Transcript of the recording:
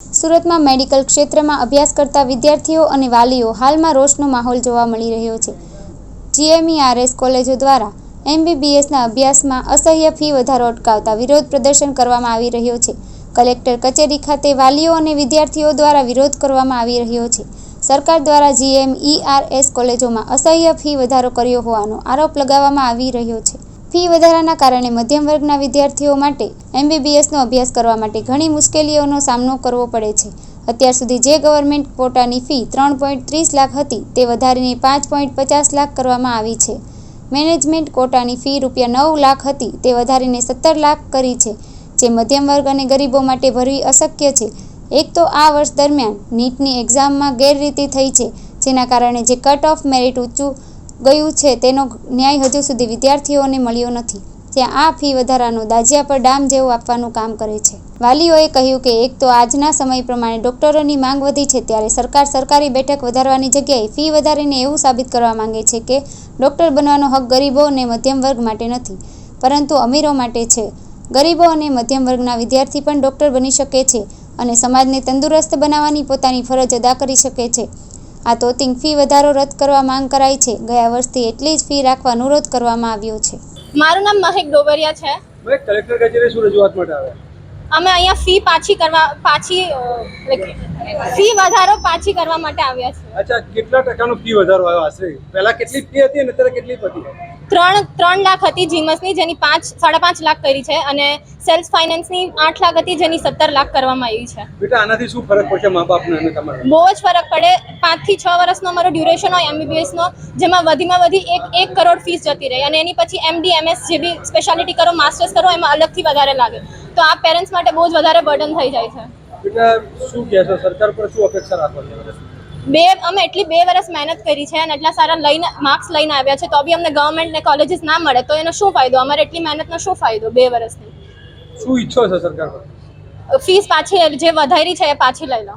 સુરતમાં મેડિકલ ક્ષેત્રમાં અભ્યાસ કરતા વિદ્યાર્થીઓ અને વાલીઓ હાલમાં રોષનો માહોલ જોવા મળી રહ્યો છે. જીએમઈઆરએસ કોલેજો દ્વારા એમબીબીએસના અભ્યાસમાં અસહ્ય ફી વધારો અટકાવતા વિરોધ પ્રદર્શન કરવામાં આવી રહ્યો છે. કલેક્ટર કચેરી ખાતે વાલીઓ અને વિદ્યાર્થીઓ દ્વારા વિરોધ કરવામાં આવી રહ્યો છે. સરકાર દ્વારા જીએમઈઆરએસ કોલેજોમાં અસહ્ય ફી વધારો કર્યો હોવાનો આરોપ લગાવવામાં આવી રહ્યો છે. ફી વધારાના કારણે મધ્યમ વર્ગના વિદ્યાર્થીઓ માટે એમબીબીએસનો અભ્યાસ કરવા માટે ઘણી મુશ્કેલીઓનો સામનો કરવો પડે છે. અત્યાર સુધી જે ગવર્મેન્ટ કોટાની ફી 3.30 લાખ હતી તે વધારીને 5.50 લાખ કરવામાં આવી છે. મેનેજમેન્ટ કોટાની ફી રૂપિયા 9 લાખ હતી તે વધારીને 17 લાખ કરી છે, જે મધ્યમ વર્ગ અને ગરીબો માટે ભરવી અશક્ય છે. એક તો આ વર્ષ દરમિયાન નીટની એક્ઝામમાં ગેરરીતિ થઈ છે, જેના કારણે જે કટ ઓફ મેરિટ ઊંચું ગયું છે તેનો ન્યાય હજુ સુધી વિદ્યાર્થીઓને મળ્યો નથી. ત્યાં આ ફી વધારાનો દાજિયા પર ડામ જેવું આપવાનું કામ કરે છે. વાલીઓએ કહ્યું કે એક તો આજના સમય પ્રમાણે ડોક્ટરોની માંગ વધી છે, ત્યારે સરકાર સરકારી બેઠક વધારવાની જગ્યાએ ફી વધારીને એવું સાબિત કરવા માંગે છે કે ડોક્ટર બનવાનો હક ગરીબો અને મધ્યમ વર્ગ માટે નથી, પરંતુ અમીરો માટે છે. ગરીબો અને મધ્યમ વર્ગના વિદ્યાર્થી પણ ડોક્ટર બની શકે છે અને સમાજને તંદુરસ્ત બનાવવાની પોતાની ફરજ અદા કરી શકે છે. આ તોતિંગ ફી વધારો રદ કરવા માંગ કરાઈ છે. ગયા વર્ષથી એટલી જ ફી રાખવા અનુરોધ કરવામાં આવ્યો છે. મારું નામ મહેક ડોબરિયા છે. કલેક્ટર કચેરી શું રજૂઆત માટે આવ્યા? અમે અહીંયા ફી વધારો પાછી કરવા માટે આવ્યા છે. અચ્છા, કેટલા ટકાનો ફી વધારો આવ્યો આશરે? પહેલા કેટલી ફી હતી અને અત્યારે કેટલી હતી? 3 લાખ હતી જીમસની, જેની 5.5 લાખ કરી છે, અને સેલ્ફ ફાઇનાન્સની 8 લાખ હતી, જેની 17 લાખ કરવામાં આવી છે. બેટા, આનાથી શું ફરક પડશે મા બાપને અને તમારે? બહુ જ ફરક પડે. 5 થી 6 વર્ષનો અમારો ડ્યુરેશન હોય એમબીબીએસનો, જેમાં વધીમાં વધી 1 કરોડ ફીસ જતી રહી, અને એની પછી એમડી એમએસ જે બી સ્પેશિયાલિટી કરો, માસ્ટર્સ કરો, એમાં અલગથી વધારે લાગે. તો આ પેરેન્ટ્સ માટે બહુ જ વધારે બર્ડન થઈ જાય છે. બેટા, શું કહેશો? સરકાર પર શું અપેક્ષા રાખો છો? અમે એટલી 2 વર્ષ મહેનત કરી છે અને એટલા સારા માર્ક્સ લઈને આવ્યા છે, તો બી અમને ગવર્મેન્ટ ને કોલેજીસ ના મળે તો એનો શું ફાયદો? અમારે એટલી મહેનતનો શું ફાયદો 2 વર્ષની? શું ઈચ્છો છો સરકાર પર? ફીસ પાછી જે વધારી છે એ પાછી લઈ લો.